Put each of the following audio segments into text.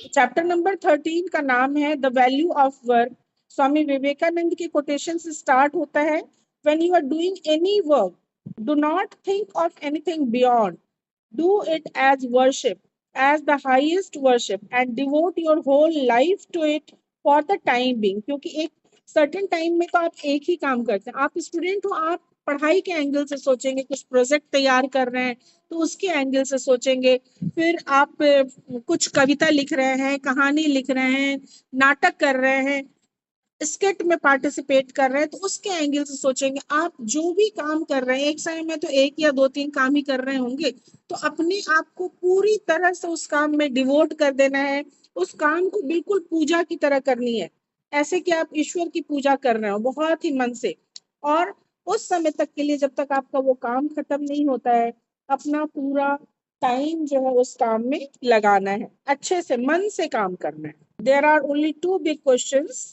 Chapter number 13 का नाम है the value of work. Swami Vivekananda के कोटेशन से स्टार्ट होता है, when you are doing any work, do not think of anything beyond, do it as worship, as the highest worship, and devote your whole life to it for the time being. क्योंकि एक certain time में तो आप एक ही काम करते हैं। आप स्टूडेंट हो, आप पढ़ाई के एंगल से सोचेंगे, कुछ प्रोजेक्ट तैयार कर रहे हैं तो उसके एंगल से सोचेंगे, फिर आप कुछ कविता लिख रहे हैं, कहानी लिख रहे हैं, नाटक कर रहे हैं, स्किट में पार्टिसिपेट कर रहे हैं तो उसके एंगल से सोचेंगे। आप जो भी काम कर रहे हैं, एक समय में तो एक या दो तीन काम ही कर रहे होंगे, तो अपने आप को पूरी तरह से उस काम में डिवोट कर देना है। उस काम को बिल्कुल पूजा की तरह करनी है, ऐसे कि आप ईश्वर की पूजा कर रहे हो बहुत ही मन से। और उस समय तक के लिए, जब तक आपका वो काम खत्म नहीं होता है, अपना पूरा टाइम जो है उस काम में लगाना है, अच्छे से मन से काम करना है। There are only two big questions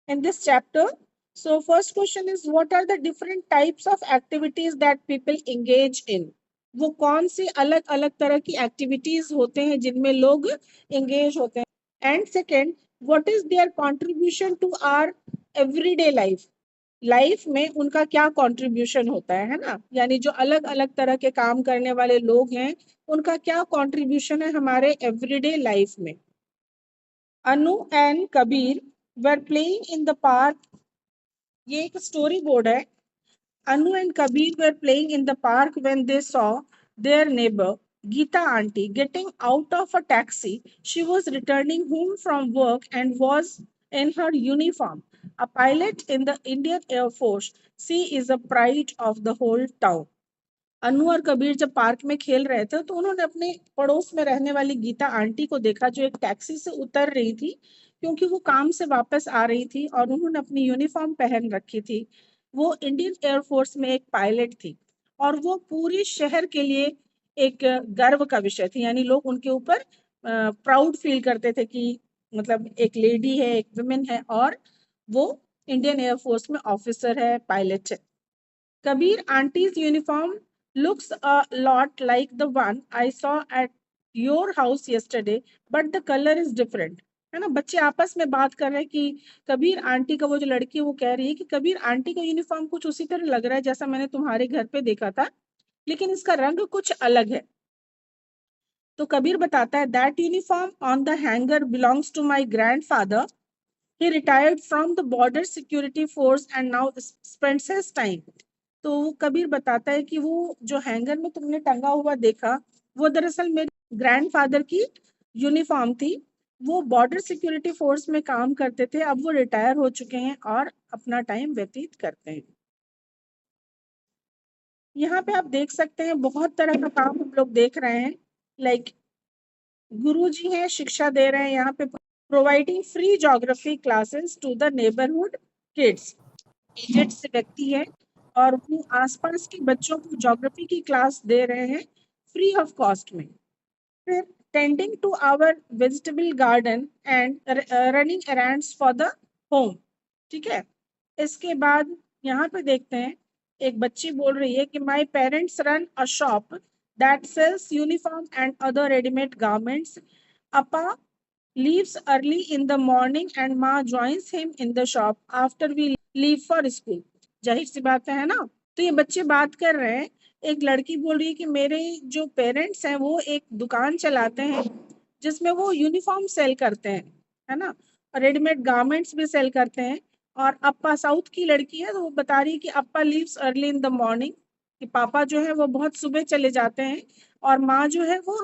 in this chapter. So first question is, what are the different types of activities that people engage in? वो कौन सी अलग अलग तरह की एक्टिविटीज होते हैं जिनमें लोग एंगेज होते हैं। And second, what is their contribution to our everyday life, life में उनका क्या कंट्रीब्यूशन होता है ना, यानी जो अलग अलग तरह के काम करने वाले लोग हैं उनका क्या कंट्रीब्यूशन है हमारे एवरीडे लाइफ में। Anu and Kabir were playing in the park. ये एक स्टोरी बोर्ड है। Anu and Kabir were playing in the park when they saw their neighbor Geeta auntie getting out of a taxi. She was returning home from work and was in her uniform, a pilot in the Indian Air Force. She is a pride of the whole town. अनु और कबीर जब park में खेल रहे थे तो उन्होंने अपने पड़ोस में रहने वाली गीता आंटी को देखा, जो एक टैक्सी से उतर रही थी क्योंकि वो काम से वापस आ रही थी और उन्होंने अपनी यूनिफॉर्म पहन रखी थी। वो इंडियन एयरफोर्स में एक पायलट थी और वो पूरे शहर के लिए एक गर्व का विषय थी, यानी लोग उनके ऊपर प्राउड फील करते थे कि मतलब एक लेडी है, एक वुमेन है और वो इंडियन एयरफोर्स में ऑफिसर है, पायलट है। Kabir auntie's uniform looks a lot like the one I saw at your house yesterday, but the color is different. है ना, बच्चे आपस में बात कर रहे हैं कि कबीर आंटी का, वो जो लड़की है वो कह रही है कि कबीर आंटी का यूनिफॉर्म कुछ उसी तरह लग रहा है जैसा मैंने तुम्हारे घर पे देखा था, लेकिन इसका रंग कुछ अलग है। तो कबीर बताता है, that uniform on the hanger belongs to my grandfather. He retired from the border security force and now spends his time. तो कबीर बताता है कि वो जो हैंगर में तुमने टंगा हुआ देखा, वो दरअसल मेरे ग्रैंडफादर की यूनिफॉर्म थी। वो बॉर्डर सिक्योरिटी फोर्स में काम करते थे, अब वो रिटायर हो चुके हैं और अपना टाइम व्यतीत करते हैं। यहाँ पे आप देख सकते हैं बहुत तरह का काम हम लोग देख रहे हैं। लाइक गुरुजी हैं, शिक्षा दे रहे हैं यहाँ पे, providing free geography classes to the neighbourhood kids. Aged से व्यक्ति है और वो आसपास के बच्चों को ज्योग्राफी की क्लास दे रहे हैं फ्री ऑफ कॉस्ट में। फिर tending to our vegetable garden and running errands for the home. ठीक है, इसके बाद यहाँ पे देखते हैं, एक बच्ची बोल रही है कि my parents run a shop that sells uniform and other readymade garments. अपा leaves early in the morning and Ma joins him in the shop after we leave for school. जाहिर सी बात है ना। तो ये बच्चे बात कर रहे हैं, एक लड़की बोल रही है कि मेरे जो पेरेंट्स हैं वो एक दुकान चलाते हैं जिसमें वो यूनिफॉर्म सेल करते हैं, है ना, और रेडीमेड गारमेंट्स भी सेल करते हैं। और अप्पा साउथ की लड़की है तो वो बता रही है कि Appa leaves early in the morning, कि पापा जो है वो बहुत सुबह चले जाते हैं और माँ जो है वो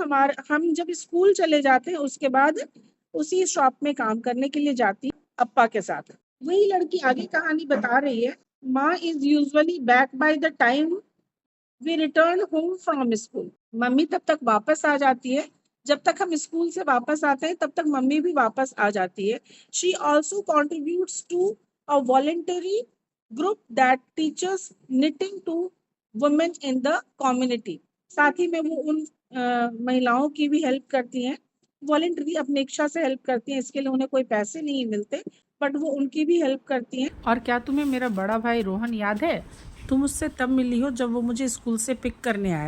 हम जब स्कूल चले जाते हैं उसके बाद उसी शॉप में काम करने के लिए जाती है अप्पा के साथ। वही लड़की आगे कहानी बता रही है, माँ is usually back by the time we return home from school. Mummy तब तक वापस आ जाती है, जब तक हम स्कूल से वापस आते हैं तब तक मम्मी भी वापस आ जाती है. She also contributes to a voluntary group that teachers knitting to women in the community. साथ ही में वो उन महिलाओं की भी हेल्प करती हैं, वॉलेंटरी अपनी इच्छा से हेल्प करती हैं, इसके लिए उन्हें कोई पैसे नहीं मिलते, बट वो उनकी भी हेल्प करती हैं. और क्या तुम्हें मेरा बड़ा भाई रोहन याद है? तुम उससे तब मिली हो जब वो मुझे स्कूल से पिक करने आया